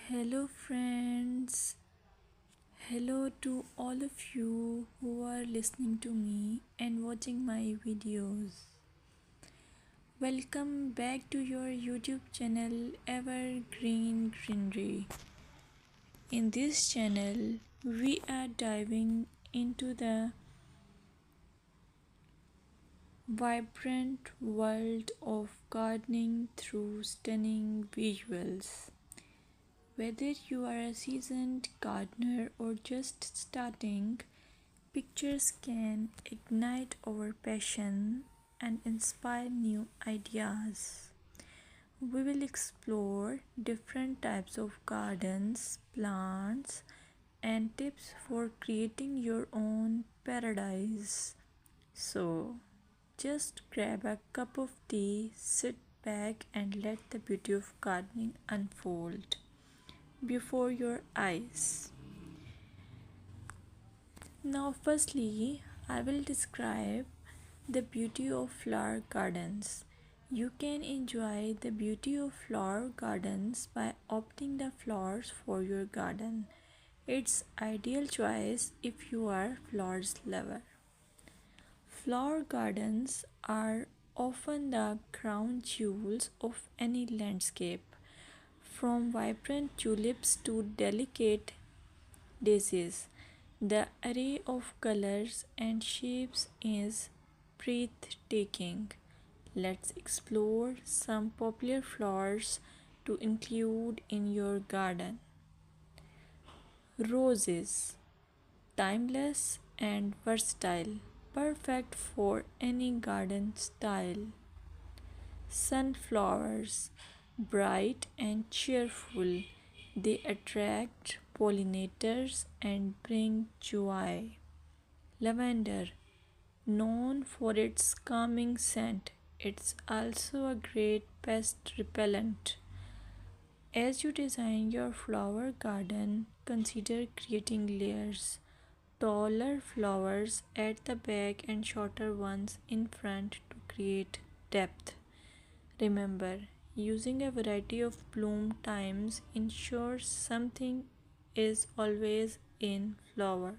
Hello, friends. Hello to all of you who are listening to me and watching my videos. Welcome back to your YouTube channel Evergreen Greenery. In this channel, we are diving into the vibrant world of gardening through stunning visuals. Whether you are a seasoned gardener or just starting, pictures can ignite our passion and inspire new ideas. We will explore different types of gardens, plants, and tips for creating your own paradise. So, just grab a cup of tea, sit back, and let the beauty of gardening unfold before your eyes. Now, firstly, I will describe the beauty of flower gardens. You can enjoy the beauty of flower gardens by opting the flowers for your garden. It's ideal choice if you are flowers lover. Flower gardens are often the crown jewels of any landscape, from vibrant tulips to delicate daisies. The array of colors and shapes is breathtaking. Let's explore some popular flowers to include in your garden. Roses, timeless and versatile, perfect for any garden style. Sunflowers, bright and cheerful, they attract pollinators and bring joy. Lavender, known for its calming scent, it's also a great pest repellent. As you design your flower garden, consider creating layers. Taller flowers at the back and shorter ones in front to create depth. Remember, using a variety of bloom times ensures something is always in flower.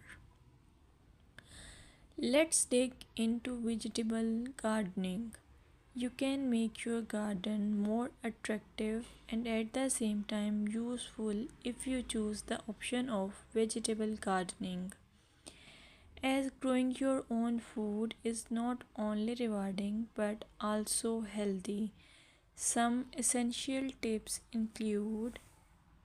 Let's dig into vegetable gardening. You can make your garden more attractive and at the same time useful if you choose the option of vegetable gardening. As growing your own food is not only rewarding but also healthy. Some essential tips include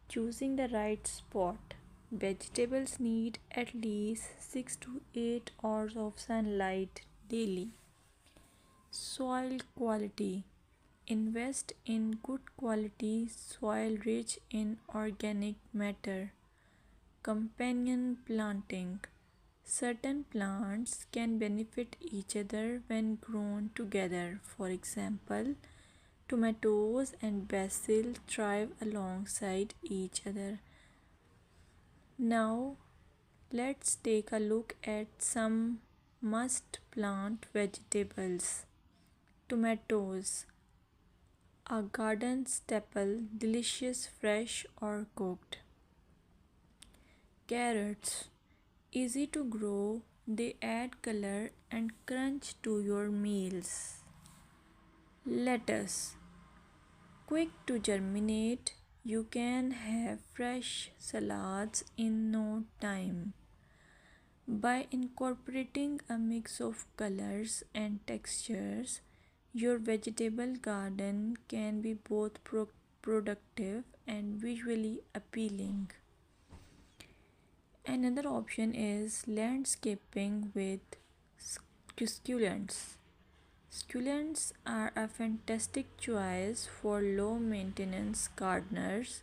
choosing the right spot. Vegetables need at least 6 to 8 hours of sunlight daily. Soil quality. Invest in good quality soil rich in organic matter. Companion planting. Certain plants can benefit each other when grown together. For example, tomatoes and basil thrive alongside each other. Now, let's take a look at some must plant vegetables. Tomatoes, a garden staple, delicious fresh or cooked. Carrots, easy to grow, they add color and crunch to your meals. Lettuce, quick to germinate, you can have fresh salads in no time. By incorporating a mix of colors and textures, your vegetable garden can be both productive and visually appealing. Another option is landscaping with succulents. Succulents are a fantastic choice for low maintenance gardeners.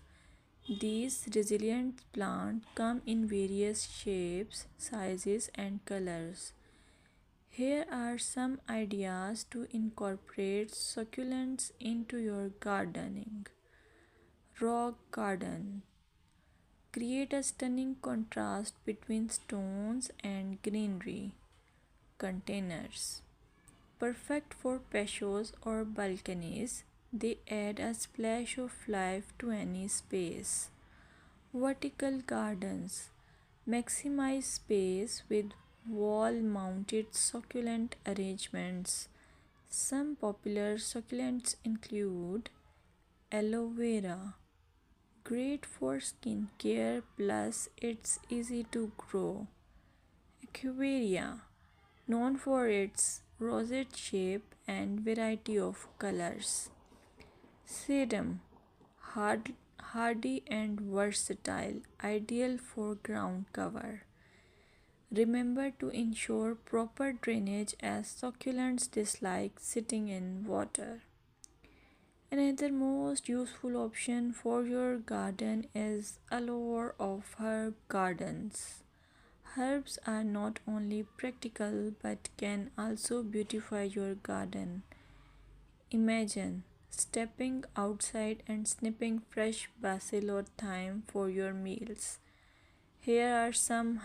These resilient plants come in various shapes, sizes, and colors. Here are some ideas to incorporate succulents into your gardening. Rock garden. Create a stunning contrast between stones and greenery. Containers. Perfect for patios or balconies, they add a splash of life to any space. Vertical gardens maximize space with wall mounted succulent arrangements. Some popular succulents include aloe vera, great for skin care plus it's easy to grow. Equivarium, known for its rosette shape and variety of colors. Sedum, hardy and versatile, ideal for ground cover. Remember to ensure proper drainage as succulents dislike sitting in water. Another most useful option for your garden is allure of herb gardens. Herbs are not only practical but can also beautify your garden. Imagine stepping outside and snipping fresh basil or thyme for your meals. Here are some